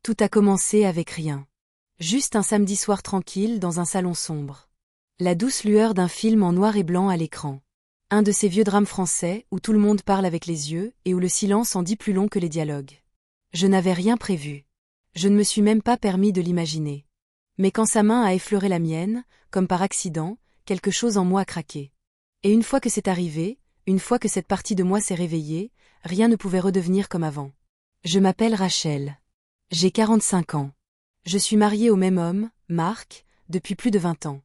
Tout a commencé avec rien. Juste un samedi soir tranquille dans un salon sombre. La douce lueur d'un film en noir et blanc à l'écran. Un de ces vieux drames français où tout le monde parle avec les yeux et où le silence en dit plus long que les dialogues. Je n'avais rien prévu. Je ne me suis même pas permis de l'imaginer. Mais quand sa main a effleuré la mienne, comme par accident, quelque chose en moi a craqué. Et une fois que c'est arrivé, une fois que cette partie de moi s'est réveillée, rien ne pouvait redevenir comme avant. Je m'appelle Rachel. J'ai 45 ans. Je suis mariée au même homme, Marc, depuis plus de 20 ans.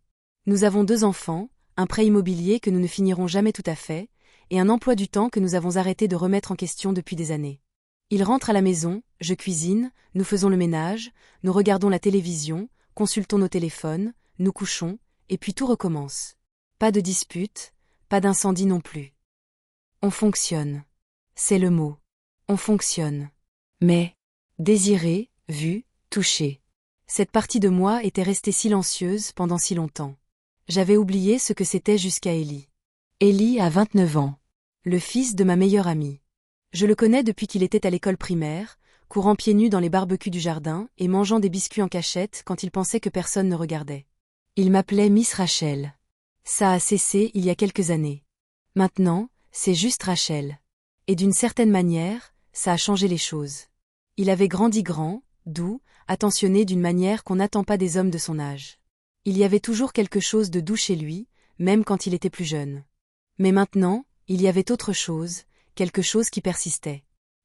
Nous avons 2 enfants, un prêt immobilier que nous ne finirons jamais tout à fait, et un emploi du temps que nous avons arrêté de remettre en question depuis des années. Il rentre à la maison, je cuisine, nous faisons le ménage, nous regardons la télévision, consultons nos téléphones, nous couchons, et puis tout recommence. Pas de dispute, pas d'incendie non plus. On fonctionne. C'est le mot. On fonctionne. Mais, désiré, vu, touché. Cette partie de moi était restée silencieuse pendant si longtemps. J'avais oublié ce que c'était jusqu'à Ellie. Ellie a 29 ans. Le fils de ma meilleure amie. Je le connais depuis qu'il était à l'école primaire, courant pieds nus dans les barbecues du jardin et mangeant des biscuits en cachette quand il pensait que personne ne regardait. Il m'appelait Miss Rachel. Ça a cessé il y a quelques années. Maintenant, c'est juste Rachel. Et d'une certaine manière, ça a changé les choses. Il avait grandi grand, doux, attentionné d'une manière qu'on n'attend pas des hommes de son âge. Il y avait toujours quelque chose de doux chez lui, même quand il était plus jeune. Mais maintenant, il y avait autre chose, quelque chose qui persistait.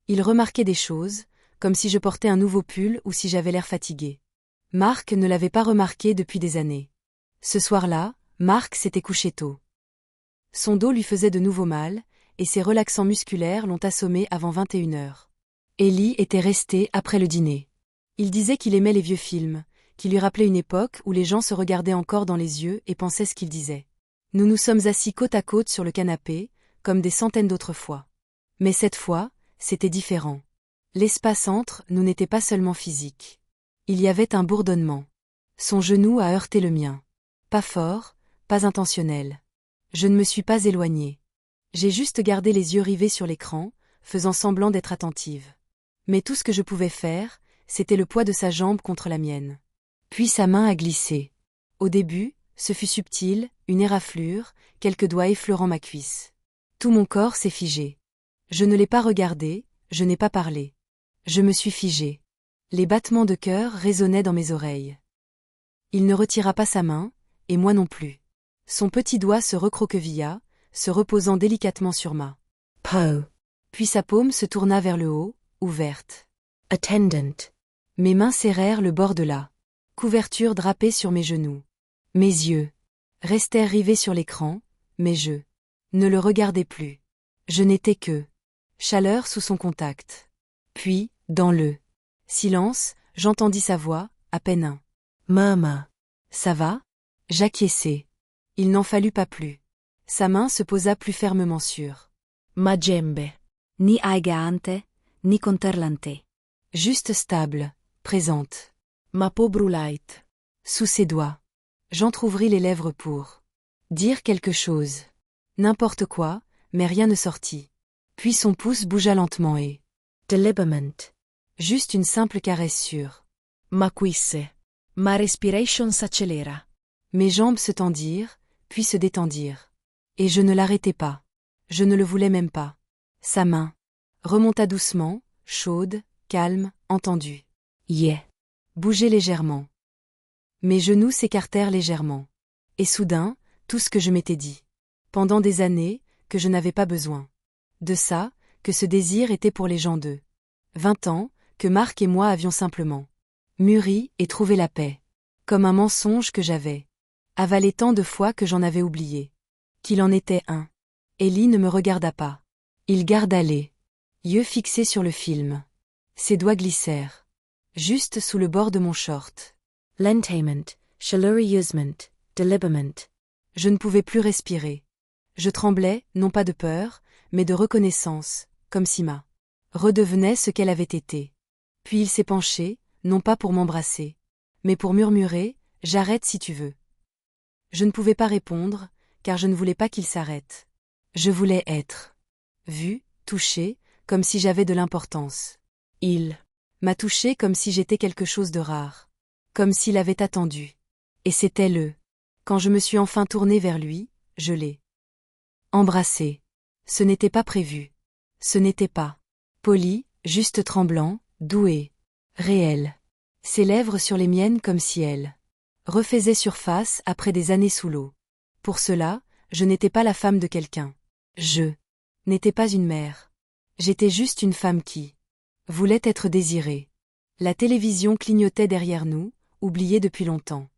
Il remarquait des choses, comme si je portais un nouveau pull ou si j'avais l'air fatigué. Marc ne l'avait pas remarqué depuis des années. Ce soir-là, Marc s'était couché tôt. Son dos lui faisait de nouveau mal, et ses relaxants musculaires l'ont assommé avant 21 heures. Ellie était restée après le dîner. Il disait qu'il aimait les vieux films, qui lui rappelaient une époque où les gens se regardaient encore dans les yeux et pensaient ce qu'ils disaient. Nous nous sommes assis côte à côte sur le canapé, comme des centaines d'autres fois. Mais cette fois, c'était différent. L'espace entre nous n'était pas seulement physique. Il y avait un bourdonnement. Son genou a heurté le mien. Pas fort, pas intentionnel. Je ne me suis pas éloignée. J'ai juste gardé les yeux rivés sur l'écran, faisant semblant d'être attentive. Mais tout ce que je pouvais faire, c'était le poids de sa jambe contre la mienne. Puis sa main a glissé. Au début, ce fut subtil, une éraflure, quelques doigts effleurant ma cuisse. Tout mon corps s'est figé. Je ne l'ai pas regardé, je n'ai pas parlé. Je me suis figée. Les battements de cœur résonnaient dans mes oreilles. Il ne retira pas sa main, et moi non plus. Son petit doigt se recroquevilla, se reposant délicatement sur ma peau. Puis sa paume se tourna vers le haut, ouverte. Attendant. Mes mains serrèrent le bord de la couverture drapée sur mes genoux. Mes yeux restèrent rivés sur l'écran, mais je ne le regardais plus. Je n'étais que chaleur sous son contact. Puis, dans le silence, j'entendis sa voix, à peine un murmure. Ça va? J'acquiesçai. Il n'en fallut pas plus. Sa main se posa plus fermement sur ma jambe. Ni aigante, ni conterlante. Juste stable, présente. Ma peau brûlait. Sous ses doigts. J'entr'ouvris les lèvres pour dire quelque chose. N'importe quoi, mais rien ne sortit. Puis son pouce bougea lentement et deliberament. Juste une simple caresse sur ma cuisse. Ma respiration s'accéléra. Mes jambes se tendirent, puis se détendirent. Et je ne l'arrêtais pas. Je ne le voulais même pas. Sa main remonta doucement, chaude, calme, entendue. Yeah. Bougeait légèrement. Mes genoux s'écartèrent légèrement. Et soudain, tout ce que je m'étais dit. Pendant des années, que je n'avais pas besoin. De ça, que ce désir était pour les gens de 20 ans, que Marc et moi avions simplement mûri et trouvé la paix. Comme un mensonge que j'avais avalé tant de fois que j'en avais oublié. Qu'il en était un. Ellie ne me regarda pas. Il garda les yeux fixés sur le film. Ses doigts glissèrent. Juste sous le bord de mon short. Lentement, chaleureusement, deliberement. Je ne pouvais plus respirer. Je tremblais, non pas de peur, mais de reconnaissance, comme si ma redevenait ce qu'elle avait été. Puis il s'est penché, non pas pour m'embrasser, mais pour murmurer « J'arrête si tu veux ». Je ne pouvais pas répondre, car je ne voulais pas qu'il s'arrête. Je voulais être vue, touchée, comme si j'avais de l'importance. Il m'a touché comme si j'étais quelque chose de rare. Comme s'il avait attendu. Et c'était le. Quand je me suis enfin tournée vers lui, je l'ai embrassé. Ce n'était pas prévu. Ce n'était pas poli, juste tremblant, doué, réel. Ses lèvres sur les miennes comme si elles refaisaient surface après des années sous l'eau. Pour cela, je n'étais pas la femme de quelqu'un. Je n'étais pas une mère. J'étais juste une femme qui voulait être désirée. La télévision clignotait derrière nous, oubliée depuis longtemps.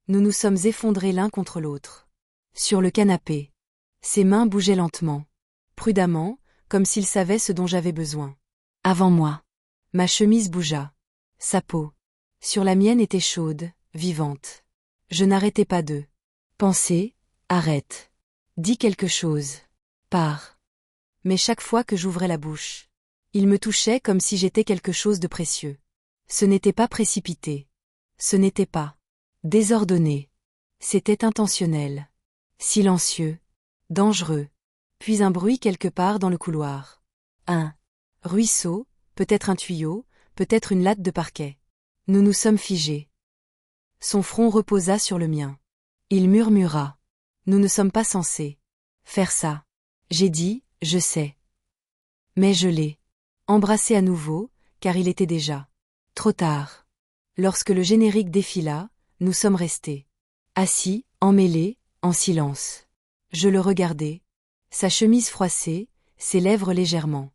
Nous nous sommes effondrés l'un contre l'autre. Sur le canapé. Ses mains bougeaient lentement. Prudemment, comme s'il savait ce dont j'avais besoin. Avant moi. Ma chemise bougea. Sa peau. Sur la mienne était chaude, vivante. Je n'arrêtais pas de penser, arrête. Dis quelque chose. Pars. Mais chaque fois que j'ouvrais la bouche, il me touchait comme si j'étais quelque chose de précieux. Ce n'était pas précipité. Ce n'était pas désordonné. C'était intentionnel. Silencieux. Dangereux. Puis un bruit quelque part dans le couloir. Un ruisseau, peut-être un tuyau, peut-être une latte de parquet. Nous nous sommes figés. Son front reposa sur le mien. Il murmura. Nous ne sommes pas censés faire ça. J'ai dit, je sais. Mais je l'ai embrassé à nouveau, car il était déjà trop tard. Lorsque le générique défila, nous sommes restés assis, emmêlés, en silence. Je le regardais. Sa chemise froissée, ses lèvres légèrement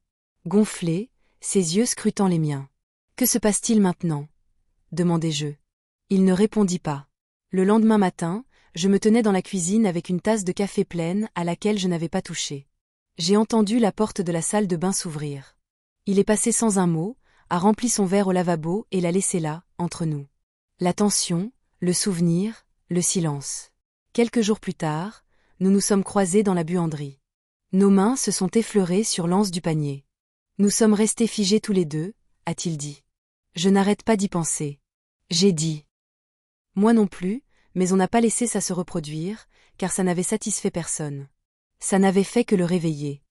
gonflées, ses yeux scrutant les miens. Que se passe-t-il maintenant? Demandai-je. Il ne répondit pas. Le lendemain matin, je me tenais dans la cuisine avec une tasse de café pleine à laquelle je n'avais pas touché. J'ai entendu la porte de la salle de bain s'ouvrir. Il est passé sans un mot, a rempli son verre au lavabo et l'a laissé là, entre nous. La tension, le souvenir, le silence. Quelques jours plus tard, nous nous sommes croisés dans la buanderie. Nos mains se sont effleurées sur l'anse du panier. Nous sommes restés figés tous les deux, a-t-il dit. Je n'arrête pas d'y penser. J'ai dit. Moi non plus, mais on n'a pas laissé ça se reproduire, car ça n'avait satisfait personne. Ça n'avait fait que le réveiller.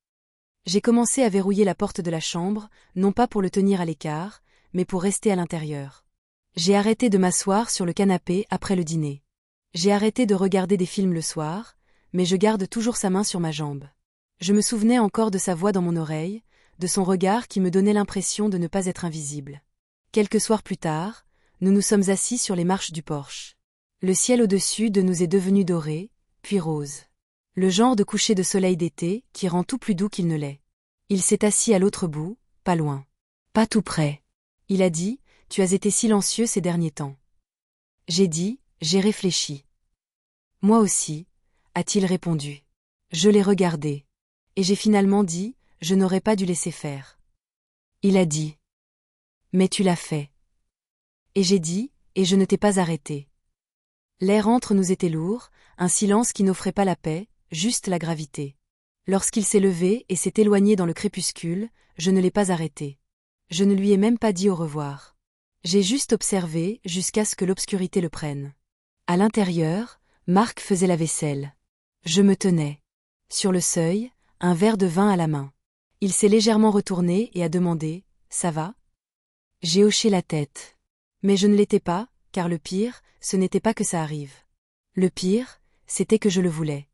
J'ai commencé à verrouiller la porte de la chambre, non pas pour le tenir à l'écart, mais pour rester à l'intérieur. J'ai arrêté de m'asseoir sur le canapé après le dîner. J'ai arrêté de regarder des films le soir, mais je garde toujours sa main sur ma jambe. Je me souvenais encore de sa voix dans mon oreille, de son regard qui me donnait l'impression de ne pas être invisible. Quelques soirs plus tard, nous nous sommes assis sur les marches du porche. Le ciel au-dessus de nous est devenu doré, puis rose. Le genre de coucher de soleil d'été qui rend tout plus doux qu'il ne l'est. Il s'est assis à l'autre bout, pas loin. Pas tout près. Il a dit, tu as été silencieux ces derniers temps. J'ai dit, j'ai réfléchi. Moi aussi, a-t-il répondu. Je l'ai regardé. Et j'ai finalement dit, je n'aurais pas dû laisser faire. Il a dit. Mais tu l'as fait. Et j'ai dit, et je ne t'ai pas arrêté. L'air entre nous était lourd, un silence qui n'offrait pas la paix, juste la gravité. Lorsqu'il s'est levé et s'est éloigné dans le crépuscule, je ne l'ai pas arrêté. Je ne lui ai même pas dit au revoir. J'ai juste observé jusqu'à ce que l'obscurité le prenne. À l'intérieur, Marc faisait la vaisselle. Je me tenais. Sur le seuil, un verre de vin à la main. Il s'est légèrement retourné et a demandé, « Ça va ?» J'ai hoché la tête. Mais je ne l'étais pas, car le pire, ce n'était pas que ça arrive. Le pire, c'était que je le voulais.